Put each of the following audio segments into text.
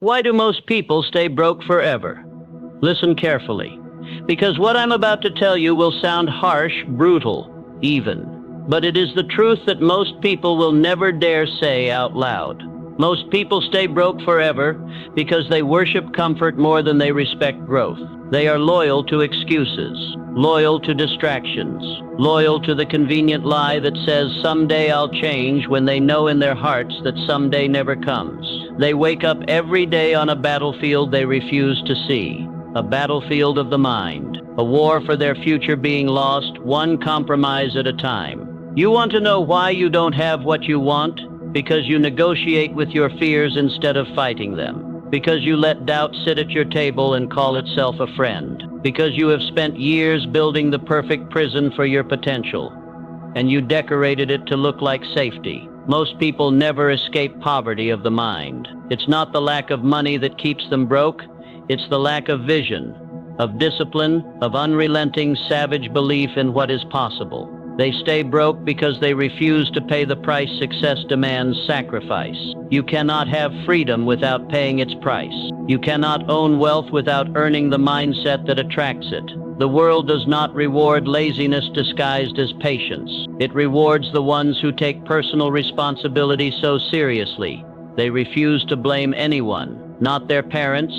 Why do most people stay broke forever? Listen carefully, because what I'm about to tell you will sound harsh, brutal, even. But it is the truth that most people will never dare say out loud. Most people stay broke forever because they worship comfort more than they respect growth. They are loyal to excuses, loyal to distractions, loyal to the convenient lie that says someday I'll change when they know in their hearts that someday never comes. They wake up every day on a battlefield they refuse to see, a battlefield of the mind, a war for their future being lost, one compromise at a time. You want to know why you don't have what you want? Because you negotiate with your fears instead of fighting them. Because you let doubt sit at your table and call itself a friend. Because you have spent years building the perfect prison for your potential, and you decorated it to look like safety. Most people never escape poverty of the mind. It's not the lack of money that keeps them broke, it's the lack of vision, of discipline, of unrelenting, savage belief in what is possible. They stay broke because they refuse to pay the price success demands: sacrifice. You cannot have freedom without paying its price. You cannot own wealth without earning the mindset that attracts it. The world does not reward laziness disguised as patience. It rewards the ones who take personal responsibility so seriously. They refuse to blame anyone, not their parents,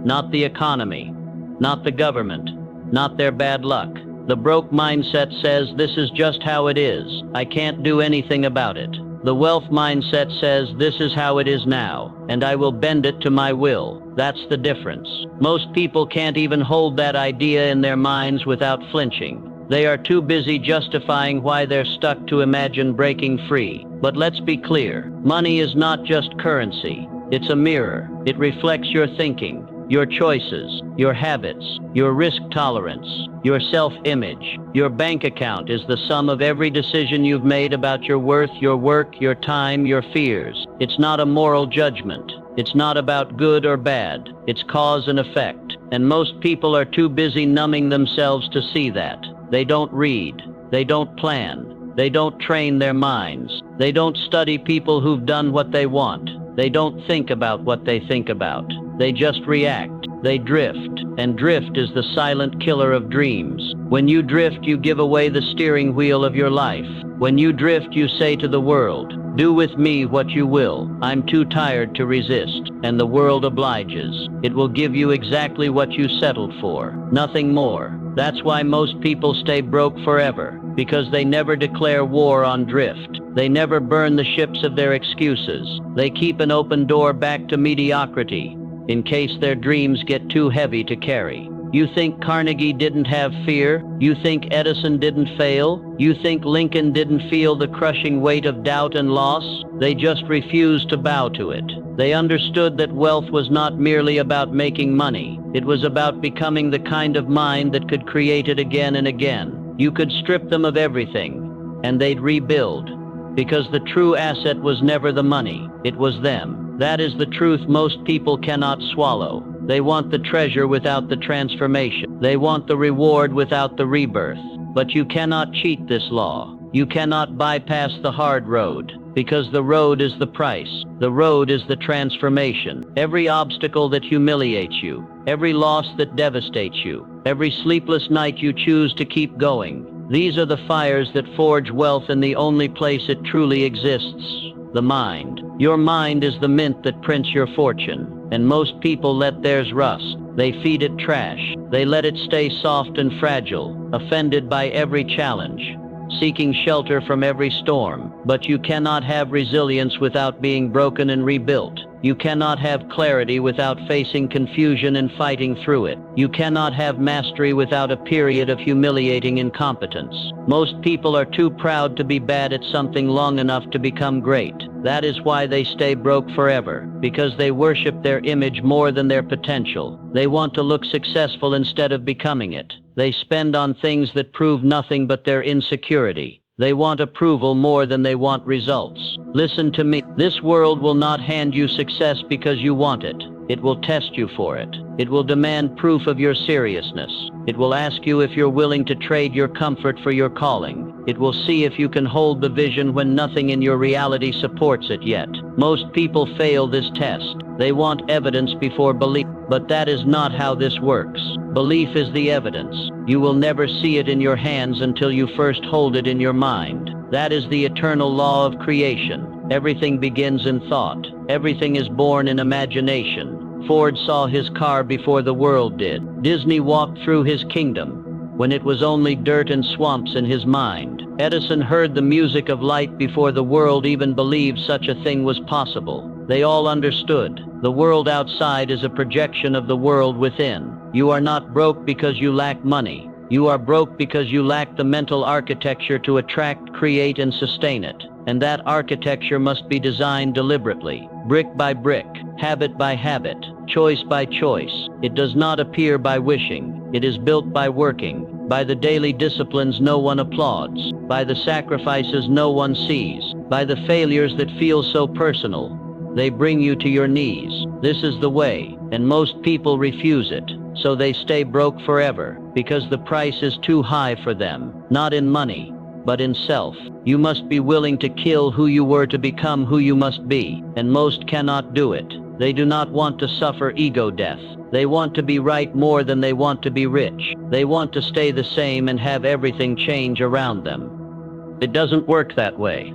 not the economy, not the government, not their bad luck. The broke mindset says this is just how it is. I can't do anything about it. The wealth mindset says this is how it is now, and I will bend it to my will. That's the difference. Most people can't even hold that idea in their minds without flinching. They are too busy justifying why they're stuck to imagine breaking free. But let's be clear, money is not just currency. It's a mirror. It reflects your thinking, your choices, your habits, your risk tolerance, your self-image. Your bank account is the sum of every decision you've made about your worth, your work, your time, your fears. It's not a moral judgment. It's not about good or bad. It's cause and effect. And most people are too busy numbing themselves to see that. They don't read. They don't plan. They don't train their minds. They don't study people who've done what they want. They don't think about what they think about. They just react. They drift. And drift is the silent killer of dreams. When you drift, you give away the steering wheel of your life. When you drift, you say to the world, "Do with me what you will. I'm too tired to resist." And the world obliges. It will give you exactly what you settled for, nothing more. That's why most people stay broke forever, because they never declare war on drift. They never burn the ships of their excuses. They keep an open door back to mediocrity, in case their dreams get too heavy to carry. You think Carnegie didn't have fear? You think Edison didn't fail? You think Lincoln didn't feel the crushing weight of doubt and loss? They just refused to bow to it. They understood that wealth was not merely about making money. It was about becoming the kind of mind that could create it again and again. You could strip them of everything, and they'd rebuild. Because the true asset was never the money, it was them. That is the truth most people cannot swallow. They want the treasure without the transformation. They want the reward without the rebirth. But you cannot cheat this law. You cannot bypass the hard road, because the road is the price. The road is the transformation. Every obstacle that humiliates you, every loss that devastates you, every sleepless night you choose to keep going. These are the fires that forge wealth in the only place it truly exists, the mind. Your mind is the mint that prints your fortune, and most people let theirs rust. They feed it trash. They let it stay soft and fragile, offended by every challenge, seeking shelter from every storm. But you cannot have resilience without being broken and rebuilt. You cannot have clarity without facing confusion and fighting through it. You cannot have mastery without a period of humiliating incompetence. Most people are too proud to be bad at something long enough to become great. That is why they stay broke forever, because they worship their image more than their potential. They want to look successful instead of becoming it. They spend on things that prove nothing but their insecurity. They want approval more than they want results. Listen to me. This world will not hand you success because you want it. It will test you for it. It will demand proof of your seriousness. It will ask you if you're willing to trade your comfort for your calling. It will see if you can hold the vision when nothing in your reality supports it yet. Most people fail this test. They want evidence before belief. But that is not how this works. Belief is the evidence. You will never see it in your hands until you first hold it in your mind. That is the eternal law of creation. Everything begins in thought. Everything is born in imagination. Ford saw his car before the world did. Disney walked through his kingdom when it was only dirt and swamps in his mind. Edison heard the music of light before the world even believed such a thing was possible. They all understood. The world outside is a projection of the world within. You are not broke because you lack money. You are broke because you lack the mental architecture to attract, create, and sustain it. And that architecture must be designed deliberately, brick by brick, habit by habit, choice by choice. It does not appear by wishing. It is built by working, by the daily disciplines no one applauds, by the sacrifices no one sees, by the failures that feel so personal. They bring you to your knees. This is the way, and most people refuse it. So they stay broke forever, because the price is too high for them, not in money, but in self. You must be willing to kill who you were to become who you must be, and most cannot do it. They do not want to suffer ego death. They want to be right more than they want to be rich. They want to stay the same and have everything change around them. It doesn't work that way.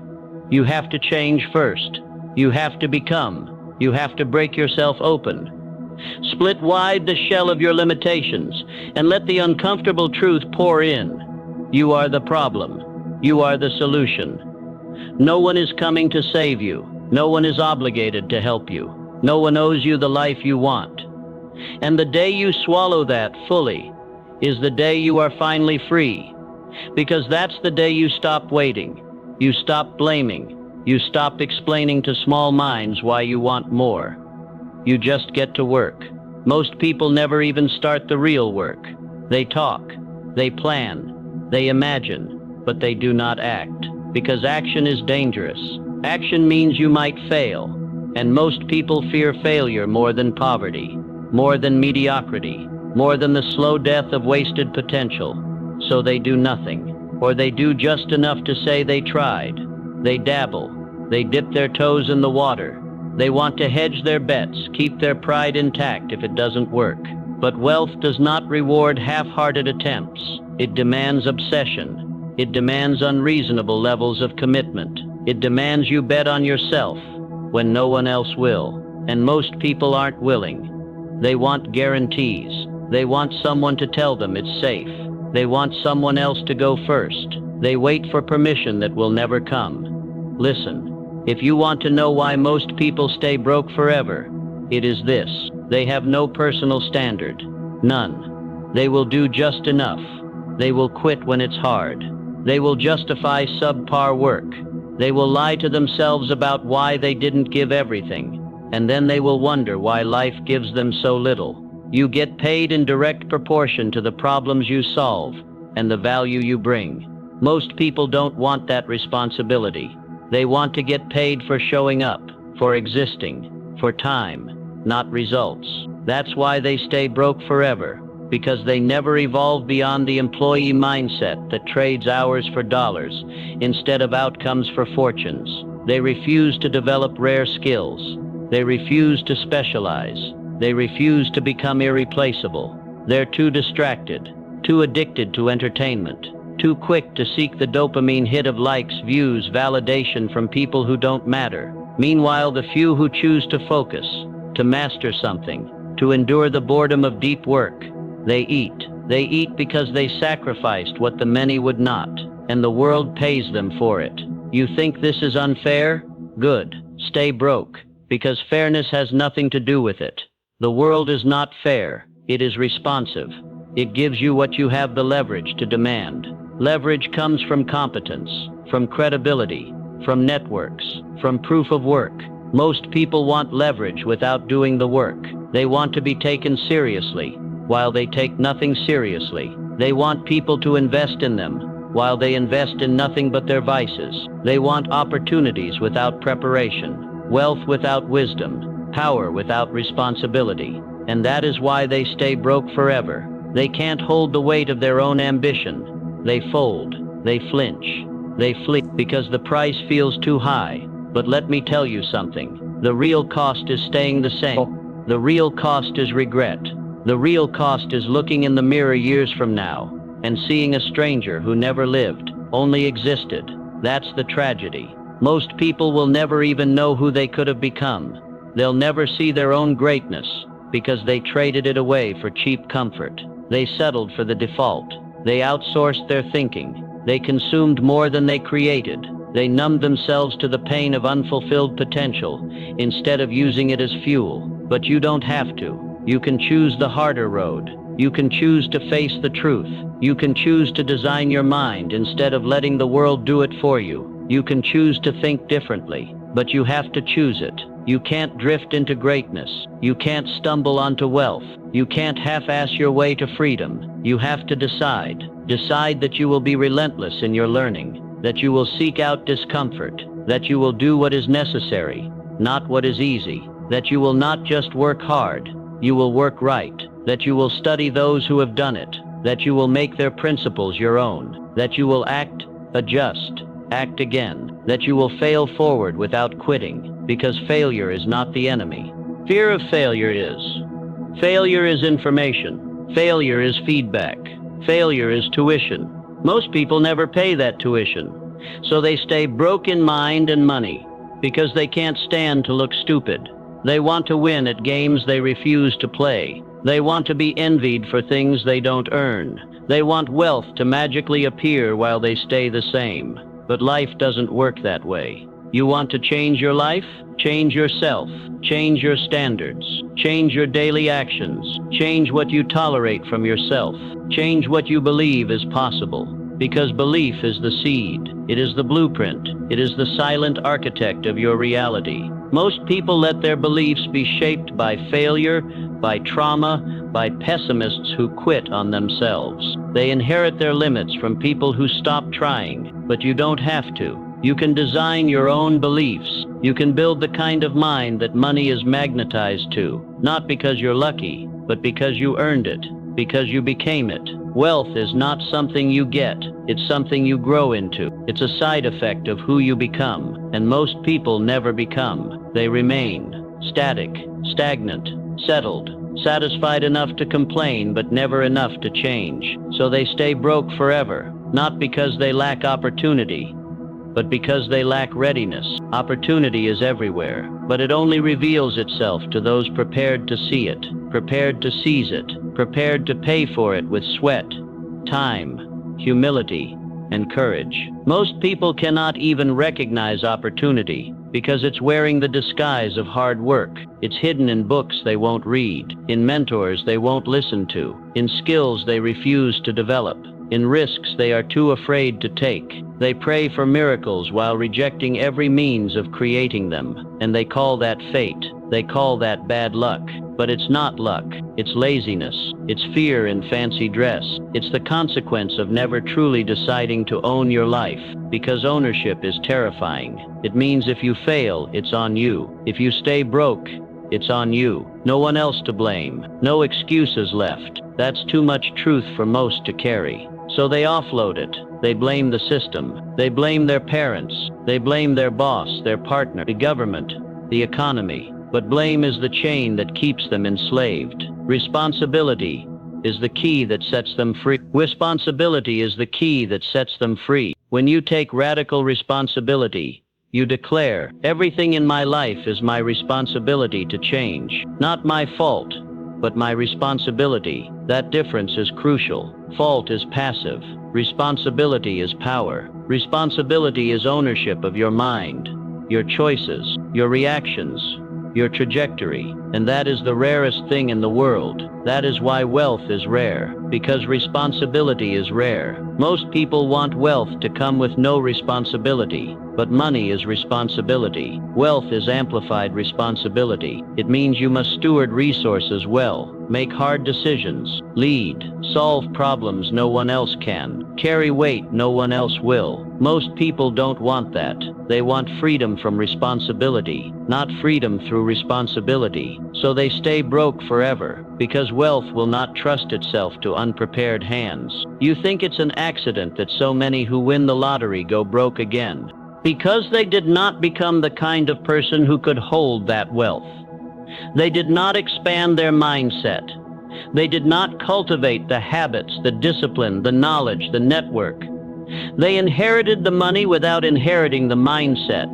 You have to change first. You have to become. You have to break yourself open. Split wide the shell of your limitations and let the uncomfortable truth pour in. You are the problem. You are the solution. No one is coming to save you. No one is obligated to help you. No one owes you the life you want. And the day you swallow that fully is the day you are finally free. Because that's the day you stop waiting. You stop blaming. You stop explaining to small minds why you want more. You just get to work. Most people never even start the real work. They talk, they plan, they imagine, but they do not act. Because action is dangerous. Action means you might fail. And most people fear failure more than poverty, more than mediocrity, more than the slow death of wasted potential. So they do nothing, or they do just enough to say they tried. They dabble, they dip their toes in the water. They want to hedge their bets, keep their pride intact if it doesn't work. But wealth does not reward half-hearted attempts. It demands obsession. It demands unreasonable levels of commitment. It demands you bet on yourself when no one else will. And most people aren't willing. They want guarantees. They want someone to tell them it's safe. They want someone else to go first. They wait for permission that will never come. Listen. If you want to know why most people stay broke forever, it is this. They have no personal standard. None. They will do just enough. They will quit when it's hard. They will justify subpar work. They will lie to themselves about why they didn't give everything. And then they will wonder why life gives them so little. You get paid in direct proportion to the problems you solve and the value you bring. Most people don't want that responsibility. They want to get paid for showing up, for existing, for time, not results. That's why they stay broke forever, because they never evolve beyond the employee mindset that trades hours for dollars instead of outcomes for fortunes. They refuse to develop rare skills. They refuse to specialize. They refuse to become irreplaceable. They're too distracted, too addicted to entertainment, too quick to seek the dopamine hit of likes, views, validation from people who don't matter. Meanwhile, the few who choose to focus, to master something, to endure the boredom of deep work, they eat. They eat because they sacrificed what the many would not, and the world pays them for it. You think this is unfair? Good. Stay broke, because fairness has nothing to do with it. The world is not fair. It is responsive. It gives you what you have the leverage to demand. Leverage comes from competence, from credibility, from networks, from proof of work. Most people want leverage without doing the work. They want to be taken seriously, while they take nothing seriously. They want people to invest in them, while they invest in nothing but their vices. They want opportunities without preparation, wealth without wisdom, power without responsibility. And that is why they stay broke forever. They can't hold the weight of their own ambition. They fold, they flinch, they flee because the price feels too high. But let me tell you something. The real cost is staying the same. The real cost is regret. The real cost is looking in the mirror years from now and seeing a stranger who never lived, only existed. That's the tragedy. Most people will never even know who they could have become. They'll never see their own greatness because they traded it away for cheap comfort. They settled for the default. They outsourced their thinking. They consumed more than they created. They numbed themselves to the pain of unfulfilled potential instead of using it as fuel. But you don't have to. You can choose the harder road. You can choose to face the truth. You can choose to design your mind instead of letting the world do it for you. You can choose to think differently, but you have to choose it. You can't drift into greatness. You can't stumble onto wealth. You can't half-ass your way to freedom. You have to decide. Decide that you will be relentless in your learning, that you will seek out discomfort, that you will do what is necessary, not what is easy, that you will not just work hard, you will work right, that you will study those who have done it, that you will make their principles your own, that you will act, adjust, act again, that you will fail forward without quitting, because failure is not the enemy. Fear of failure is. Failure is information. Failure is feedback. Failure is tuition. Most people never pay that tuition, so they stay broke in mind and money, because they can't stand to look stupid. They want to win at games they refuse to play. They want to be envied for things they don't earn. They want wealth to magically appear while they stay the same. But life doesn't work that way. You want to change your life? Change yourself. Change your standards. Change your daily actions. Change what you tolerate from yourself. Change what you believe is possible. Because belief is the seed. It is the blueprint. It is the silent architect of your reality. Most people let their beliefs be shaped by failure, by trauma, by pessimists who quit on themselves. They inherit their limits from people who stop trying, but you don't have to. You can design your own beliefs. You can build the kind of mind that money is magnetized to, not because you're lucky, but because you earned it, because you became it. Wealth is not something you get, it's something you grow into. It's a side effect of who you become, and most people never become. They remain static, stagnant, settled, satisfied enough to complain but never enough to change. So they stay broke forever, not because they lack opportunity, but because they lack readiness. Opportunity is everywhere, but it only reveals itself to those prepared to see it, prepared to seize it, prepared to pay for it with sweat, time, humility, and courage. Most people cannot even recognize opportunity because it's wearing the disguise of hard work. It's hidden in books they won't read, in mentors they won't listen to, in skills they refuse to develop, in risks they are too afraid to take. They pray for miracles while rejecting every means of creating them, and they call that fate. They call that bad luck. But it's not luck. It's laziness. It's fear in fancy dress. It's the consequence of never truly deciding to own your life, because ownership is terrifying. It means if you fail, it's on you. If you stay broke, it's on you. No one else to blame. No excuses left. That's too much truth for most to carry. So they offload it. They blame the system. They blame their parents. They blame their boss, their partner, the government, the economy. But blame is the chain that keeps them enslaved. Responsibility is the key that sets them free. Responsibility is the key that sets them free. When you take radical responsibility, you declare, everything in my life is my responsibility to change. Not my fault, but my responsibility. That difference is crucial. Fault is passive. Responsibility is power. Responsibility is ownership of your mind, your choices, your reactions, your trajectory, and that is the rarest thing in the world. That is why wealth is rare, because responsibility is rare. Most people want wealth to come with no responsibility, but money is responsibility. Wealth is amplified responsibility. It means you must steward resources well, make hard decisions, lead, solve problems no one else can, carry weight no one else will. Most people don't want that. They want freedom from responsibility, not freedom through responsibility. So they stay broke forever, because wealth will not trust itself to unprepared hands. You think it's an accident that so many who win the lottery go broke again. Because they did not become the kind of person who could hold that wealth. They did not expand their mindset. They did not cultivate the habits, the discipline, the knowledge, the network. They inherited the money without inheriting the mindset.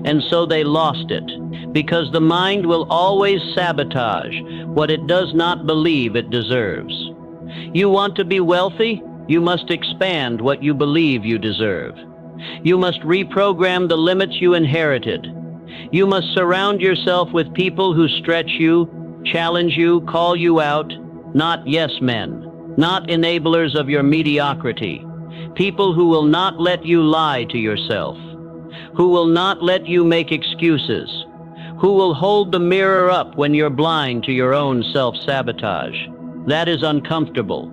And so they lost it, because the mind will always sabotage what it does not believe it deserves. You want to be wealthy? You must expand what you believe you deserve. You must reprogram the limits you inherited. You must surround yourself with people who stretch you, challenge you, call you out, not yes men, not enablers of your mediocrity, people who will not let you lie to yourself, who will not let you make excuses, who will hold the mirror up when you're blind to your own self-sabotage. That is uncomfortable.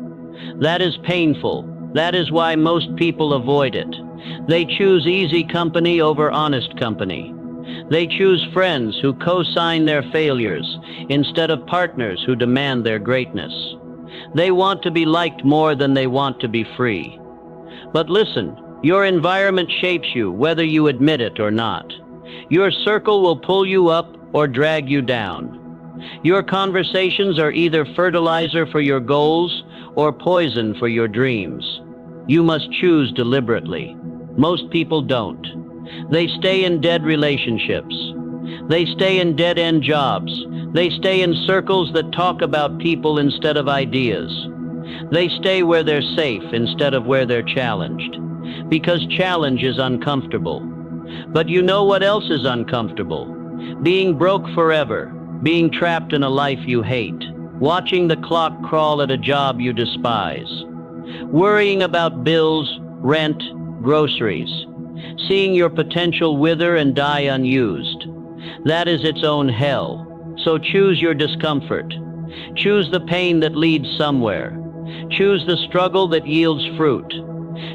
That is painful. That is why most people avoid it. They choose easy company over honest company. They choose friends who co-sign their failures instead of partners who demand their greatness. They want to be liked more than they want to be free. But listen, your environment shapes you whether you admit it or not. Your circle will pull you up or drag you down. Your conversations are either fertilizer for your goals or poison for your dreams. You must choose deliberately. Most people don't. They stay in dead relationships. They stay in dead-end jobs. They stay in circles that talk about people instead of ideas. They stay where they're safe instead of where they're challenged, because challenge is uncomfortable. But you know what else is uncomfortable? Being broke forever, being trapped in a life you hate, watching the clock crawl at a job you despise, worrying about bills, rent, groceries, seeing your potential wither and die unused. That is its own hell. So choose your discomfort. Choose the pain that leads somewhere. Choose the struggle that yields fruit.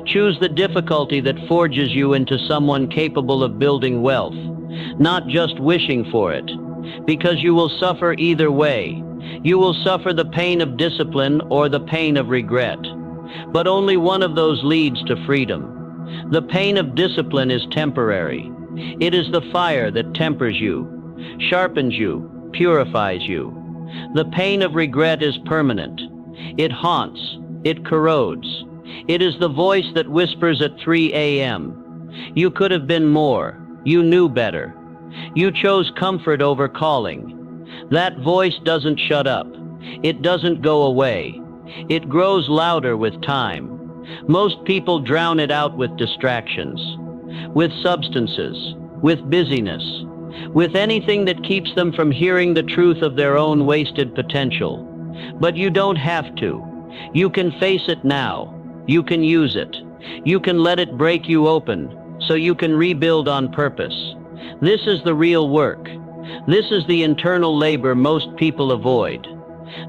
Choose the difficulty that forges you into someone capable of building wealth, not just wishing for it, because you will suffer either way. You will suffer the pain of discipline or the pain of regret. But only one of those leads to freedom. The pain of discipline is temporary. It is the fire that tempers you, sharpens you, purifies you. The pain of regret is permanent. It haunts, it corrodes. It is the voice that whispers at 3 a.m. You could have been more. You knew better. You chose comfort over calling. That voice doesn't shut up. It doesn't go away. It grows louder with time. Most people drown it out with distractions, with substances, with busyness, with anything that keeps them from hearing the truth of their own wasted potential. But you don't have to. You can face it now. You can use it. You can let it break you open, so you can rebuild on purpose. This is the real work. This is the internal labor most people avoid.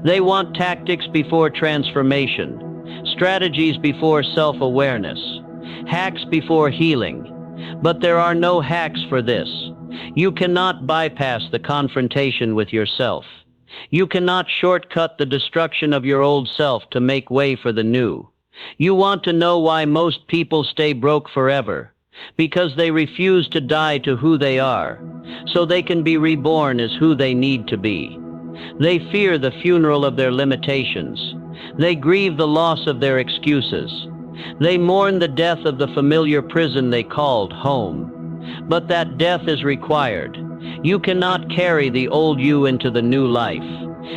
They want tactics before transformation, strategies before self-awareness, hacks before healing. But there are no hacks for this. You cannot bypass the confrontation with yourself. You cannot shortcut the destruction of your old self to make way for the new. You want to know why most people stay broke forever? Because they refuse to die to who they are, so they can be reborn as who they need to be. They fear the funeral of their limitations. They grieve the loss of their excuses. They mourn the death of the familiar prison they called home. But that death is required. You cannot carry the old you into the new life.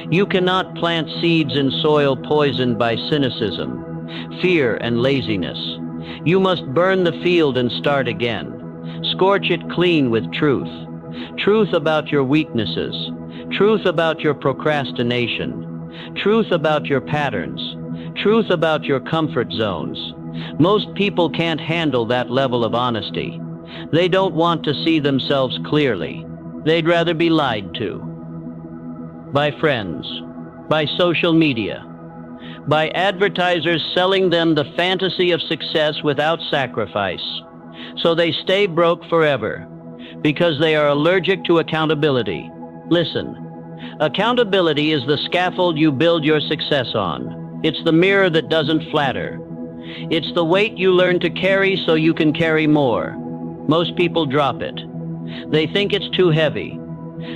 You cannot plant seeds in soil poisoned by cynicism, fear, and laziness. You must burn the field and start again. Scorch it clean with truth. Truth about your weaknesses. Truth about your procrastination. Truth about your patterns. Truth about your comfort zones. Most people can't handle that level of honesty. They don't want to see themselves clearly. They'd rather be lied to. By friends. By social media. By advertisers selling them the fantasy of success without sacrifice. So they stay broke forever, because they are allergic to accountability. Listen, accountability is the scaffold you build your success on. It's the mirror that doesn't flatter. It's the weight you learn to carry so you can carry more. Most people drop it. They think it's too heavy.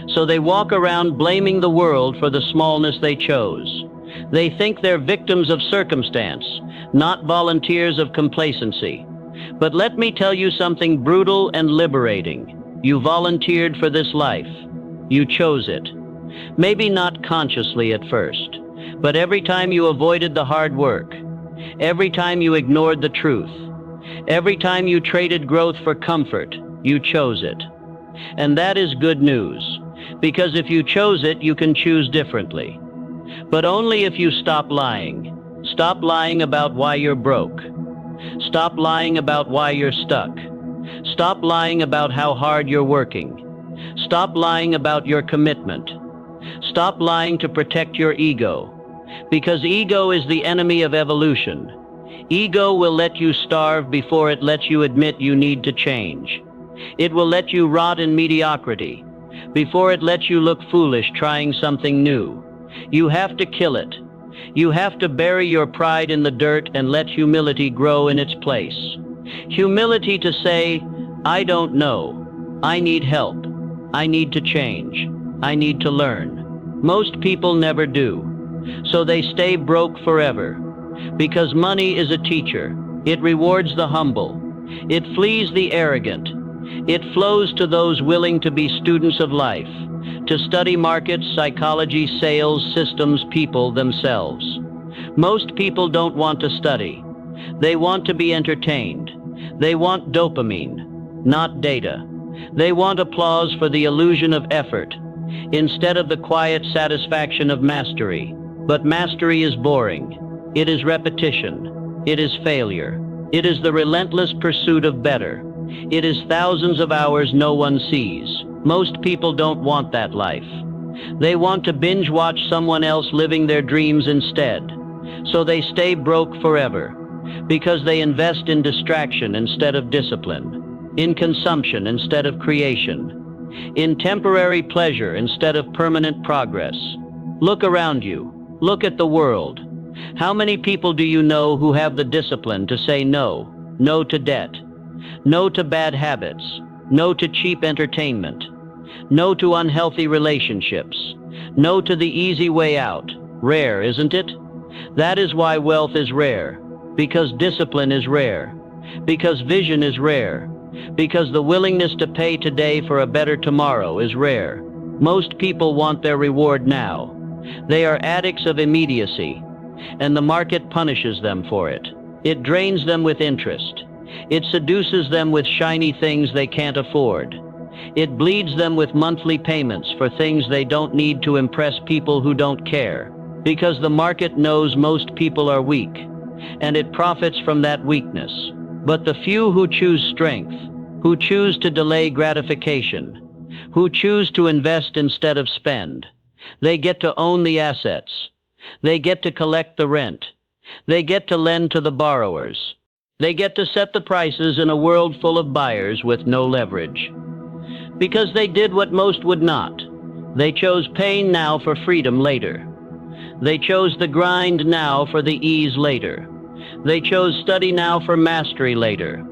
So they walk around blaming the world for the smallness they chose. They think they're victims of circumstance, not volunteers of complacency. But let me tell you something brutal and liberating. You volunteered for this life. You chose it. Maybe not consciously at first, but every time you avoided the hard work, every time you ignored the truth, every time you traded growth for comfort, you chose it. And that is good news, because if you chose it, you can choose differently. But only if you stop lying. Stop lying about why you're broke. Stop lying about why you're stuck. Stop lying about how hard you're working. Stop lying about your commitment. Stop lying to protect your ego, because ego is the enemy of evolution. Ego will let you starve before it lets you admit you need to change. It will let you rot in mediocrity before it lets you look foolish trying something new. You have to kill it. You have to bury your pride in the dirt and let humility grow in its place. Humility to say, I don't know. I need help. I need to change. I need to learn. Most people never do. So they stay broke forever. Because money is a teacher. It rewards the humble. It flees the arrogant. It flows to those willing to be students of life, to study markets, psychology, sales, systems, people themselves. Most people don't want to study. They want to be entertained. They want dopamine, not data. They want applause for the illusion of effort, instead of the quiet satisfaction of mastery. But mastery is boring. It is repetition. It is failure. It is the relentless pursuit of better. It is thousands of hours no one sees. Most people don't want that life. They want to binge watch someone else living their dreams instead. So they stay broke forever, because they invest in distraction instead of discipline, in consumption instead of creation, in temporary pleasure instead of permanent progress. Look around you. Look at the world. How many people do you know who have the discipline to say no? No to debt. No to bad habits. No to cheap entertainment. No to unhealthy relationships. No to the easy way out. Rare, isn't it? That is why wealth is rare. Because discipline is rare. Because vision is rare. Because the willingness to pay today for a better tomorrow is rare. Most people want their reward now. They are addicts of immediacy, and the market punishes them for it. It drains them with interest. It seduces them with shiny things they can't afford. It bleeds them with monthly payments for things they don't need to impress people who don't care, because the market knows most people are weak, and it profits from that weakness. But the few who choose strength, who choose to delay gratification, who choose to invest instead of spend, they get to own the assets. They get to collect the rent. They get to lend to the borrowers. They get to set the prices in a world full of buyers with no leverage. Because they did what most would not. They chose pain now for freedom later. They chose the grind now for the ease later. They chose study now for mastery later.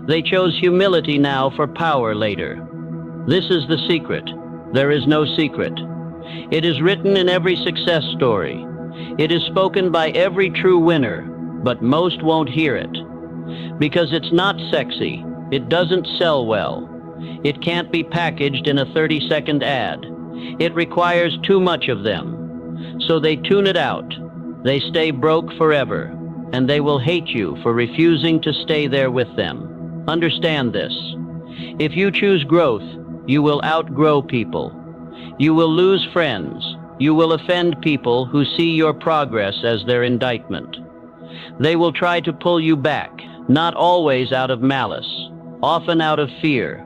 They chose humility now for power later. This is the secret. There is no secret. It is written in every success story. It is spoken by every true winner, but most won't hear it. Because it's not sexy. It doesn't sell well. It can't be packaged in a 30-second ad. It requires too much of them. So they tune it out. They stay broke forever, and they will hate you for refusing to stay there with them. Understand this. If you choose growth, you will outgrow people. You will lose friends. You will offend people who see your progress as their indictment. They will try to pull you back, not always out of malice, often out of fear.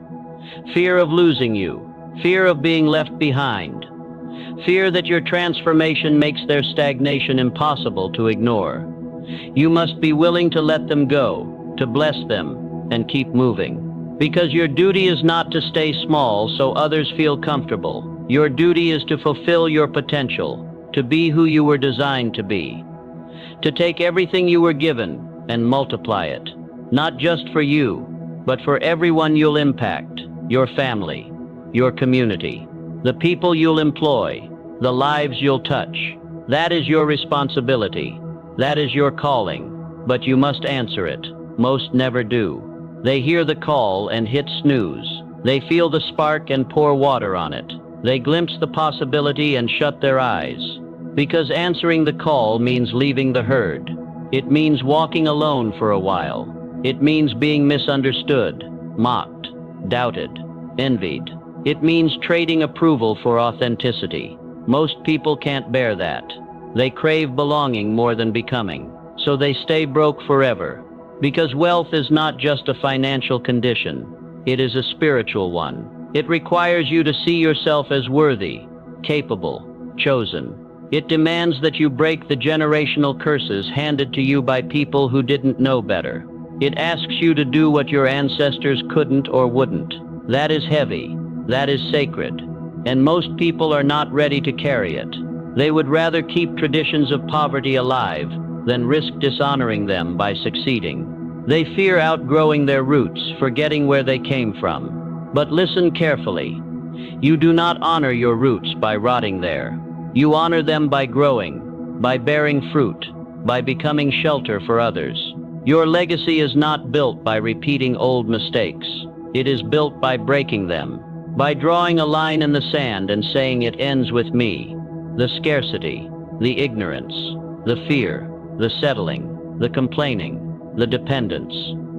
Fear of losing you, fear of being left behind, fear that your transformation makes their stagnation impossible to ignore. You must be willing to let them go, to bless them, and keep moving. Because your duty is not to stay small so others feel comfortable. Your duty is to fulfill your potential, to be who you were designed to be, to take everything you were given and multiply it, not just for you, but for everyone you'll impact, your family, your community, the people you'll employ, the lives you'll touch. That is your responsibility. That is your calling, but you must answer it. Most never do. They hear the call and hit snooze. They feel the spark and pour water on it. They glimpse the possibility and shut their eyes. Because answering the call means leaving the herd. It means walking alone for a while. It means being misunderstood, mocked, doubted, envied. It means trading approval for authenticity. Most people can't bear that. They crave belonging more than becoming. So they stay broke forever. Because wealth is not just a financial condition. It is a spiritual one. It requires you to see yourself as worthy, capable, chosen. It demands that you break the generational curses handed to you by people who didn't know better. It asks you to do what your ancestors couldn't or wouldn't. That is heavy. That is sacred. And most people are not ready to carry it. They would rather keep traditions of poverty alive than risk dishonoring them by succeeding. They fear outgrowing their roots, forgetting where they came from. But listen carefully. You do not honor your roots by rotting there. You honor them by growing, by bearing fruit, by becoming shelter for others. Your legacy is not built by repeating old mistakes. It is built by breaking them, by drawing a line in the sand and saying it ends with me. The scarcity, the ignorance, the fear, the settling, the complaining, the dependence.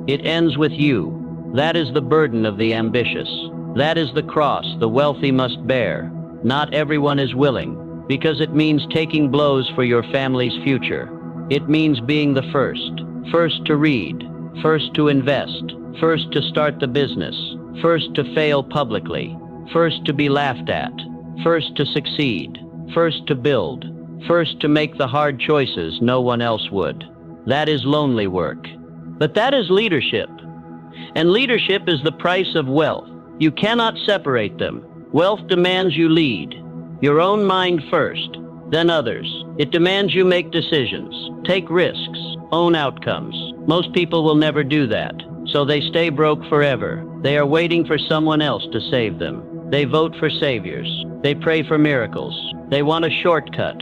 It ends with you. That is the burden of the ambitious. That is the cross the wealthy must bear. Not everyone is willing, because it means taking blows for your family's future. It means being the first to read, first to invest, first to start the business, first to fail publicly, first to be laughed at, first to succeed, first to build, first to make the hard choices no one else would. That is lonely work. But that is leadership. And leadership is the price of wealth. You cannot separate them. Wealth demands you lead. Your own mind first, then others. It demands you make decisions, take risks, own outcomes. Most people will never do that, so they stay broke forever. They are waiting for someone else to save them. They vote for saviors. They pray for miracles. They want a shortcut,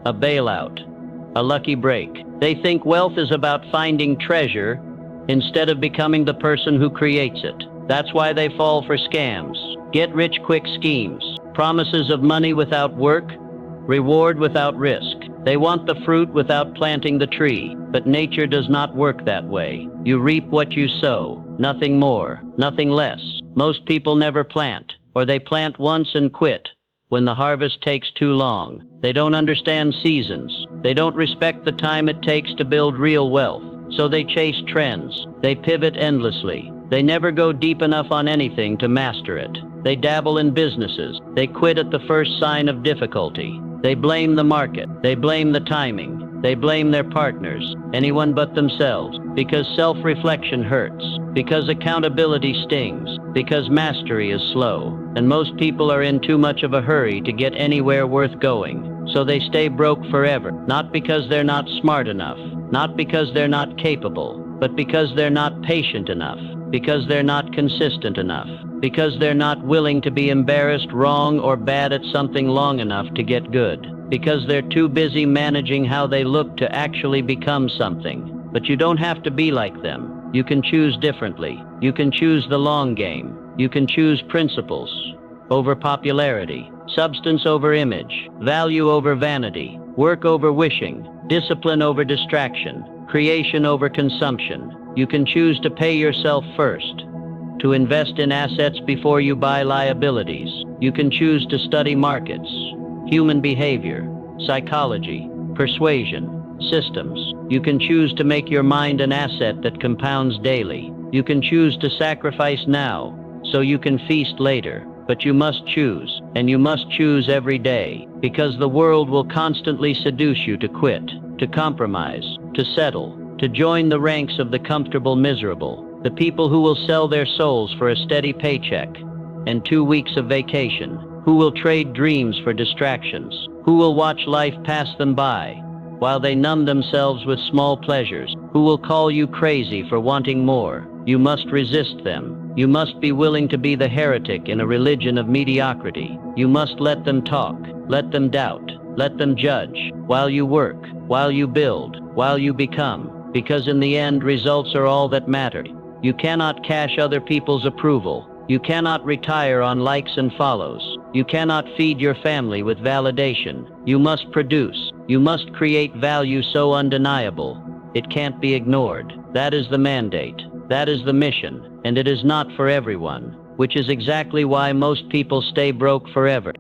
a bailout, a lucky break. They think wealth is about finding treasure instead of becoming the person who creates it. That's why they fall for scams, get-rich-quick schemes, promises of money without work, reward without risk. They want the fruit without planting the tree, but nature does not work that way. You reap what you sow, nothing more, nothing less. Most people never plant, or they plant once and quit when the harvest takes too long. They don't understand seasons. They don't respect the time it takes to build real wealth, so they chase trends. They pivot endlessly. They never go deep enough on anything to master it. They dabble in businesses. They quit at the first sign of difficulty. They blame the market. They blame the timing. They blame their partners, anyone but themselves, because self-reflection hurts, because accountability stings, because mastery is slow, and most people are in too much of a hurry to get anywhere worth going. So they stay broke forever, not because they're not smart enough, not because they're not capable, but because they're not patient enough, because they're not consistent enough, because they're not willing to be embarrassed, wrong, or bad at something long enough to get good, because they're too busy managing how they look to actually become something. But you don't have to be like them. You can choose differently. You can choose the long game. You can choose principles over popularity, substance over image, value over vanity, work over wishing, discipline over distraction, creation over consumption. You can choose to pay yourself first, to invest in assets before you buy liabilities. You can choose to study markets, human behavior, psychology, persuasion, systems. You can choose to make your mind an asset that compounds daily. You can choose to sacrifice now so you can feast later. But you must choose, and you must choose every day, because the world will constantly seduce you to quit, to compromise, to settle, to join the ranks of the comfortable miserable, the people who will sell their souls for a steady paycheck and 2 weeks of vacation, who will trade dreams for distractions, who will watch life pass them by while they numb themselves with small pleasures, who will call you crazy for wanting more. You must resist them. You must be willing to be the heretic in a religion of mediocrity. You must let them talk, let them doubt, let them judge, while you work, while you build, while you become, because in the end, results are all that matter. You cannot cash other people's approval. You cannot retire on likes and follows. You cannot feed your family with validation. You must produce. You must create value so undeniable, it can't be ignored. That is the mandate. That is the mission, and it is not for everyone, which is exactly why most people stay broke forever.